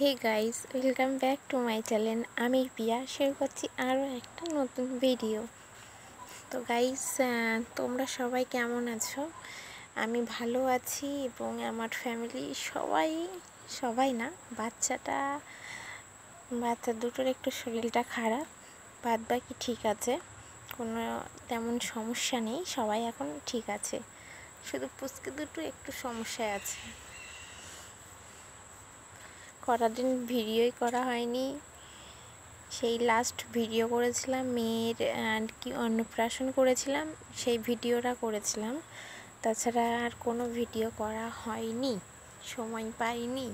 Hey guys, welcome back to my channel. আমি Piya share করছি আরও একটা নতুন ভিডিও। তো গাইস, তোমরা সবাই কেমন আছো? আমি ভালো আছি এবং আমার ফ্যামিলি সবাই না, বাচ্চা দুটোর একটু শরীরটা খারাপ, বাদ বাকি ঠিক আছে, কোনো তেমন সমস্যা নেই, সবাই এখন ঠিক আছে। শুধু পুচকে দুটো একটু সমস্যায় আছে। কতদিন ভিডিওই করা হয়নি। সেই লাস্ট ভিডিও করেছিলাম মেয়ের কি অন্নপ্রাশন করেছিলাম, সেই ভিডিওটা করেছিলাম। তাছাড়া আর কোনো ভিডিও করা হয়নি, সময় পাইনি।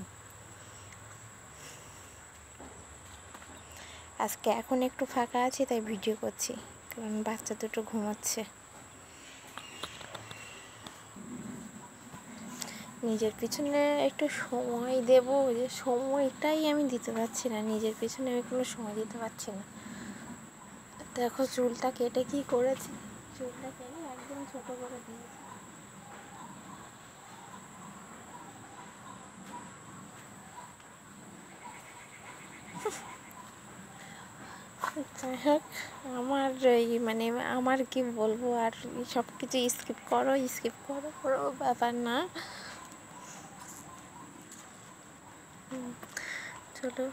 আজকে এখন একটু ফাঁকা আছি তাই ভিডিও করছি, কারণ বাচ্চা দুটো ঘুমাচ্ছে। নিজের পিছনে একটু সময় দেব, যে সময়টাই আমি দিতে পারছি না। নিজের পিছনে আমি কোনো সময় দিতে পারছি না। দেখো চুলটা কেটে কি করেছি, চুলটা কেটে একদম ছোট করে দিয়েছি। যাই হোক, আমার কি বলবো, আর সব কিছু স্কিপ করো কোনো ব্যাপার না। চলো,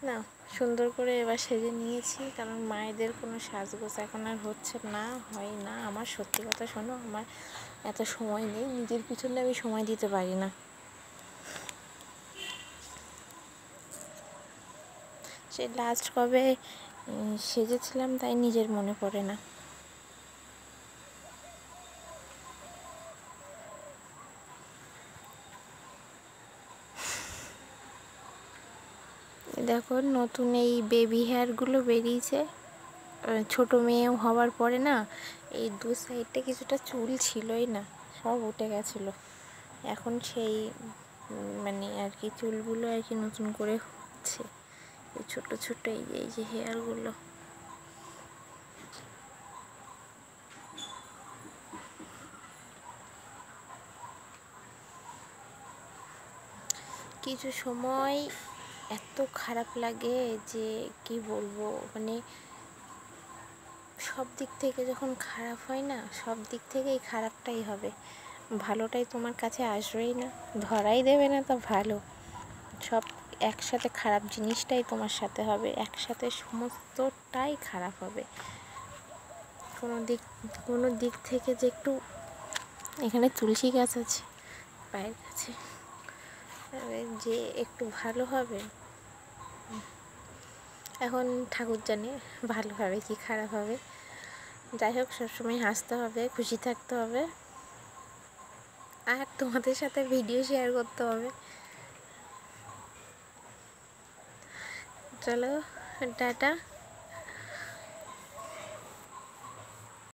না সুন্দর করে এবার সেজে নিয়েছি, কারণ মায়েদের কোনো সাজগোজ এখন আর হচ্ছে না, হয় না। আমার সত্যি কথা শোনো, আমার এত সময় নেই, নিজের পিছনে আমি সময় দিতে পারি না। সে লাস্ট কবে সেজেছিলাম তাই নিজের মনে পড়ে না। দেখো, নতুন এই বেবি হেয়ারগুলো বেরিয়েছে। ছোট মেয়েও হওয়ার পরে না, এই দু সাইডটা কিছুটা চুল ছিলই না, সব উঠে গেছিলো। এখন সেই আর কি চুলগুলো আর কি নতুন করে হচ্ছে, এই ছোট ছোট এই যে হেয়ারগুলো। কিছু সময় এত খারাপ লাগে যে কি বলবো, সব দিক থেকে যখন খারাপ হয় না, সব দিক থেকেই খারাপটাই হবে, ভালোটাই তোমার কাছে আসবেই না, ধরাই দেবে না। তা ভালো সব একসাথে খারাপ জিনিসটাই তোমার সাথে হবে, একসাথে সমস্তটাই খারাপ হবে। কোনো দিক থেকে যে একটু, এখানে তুলসী গাছ আছে পায়ের কাছে, যে একটু ভালো হবে, এখন ঠাকুর জানে ভালো হবে কি খারাপ হবে। যাই হোক, সবসময় হাসতে হবে, খুশি থাকতে হবে, আর তোমাদের সাথে ভিডিও শেয়ার করতে হবে। চলো, টাটা।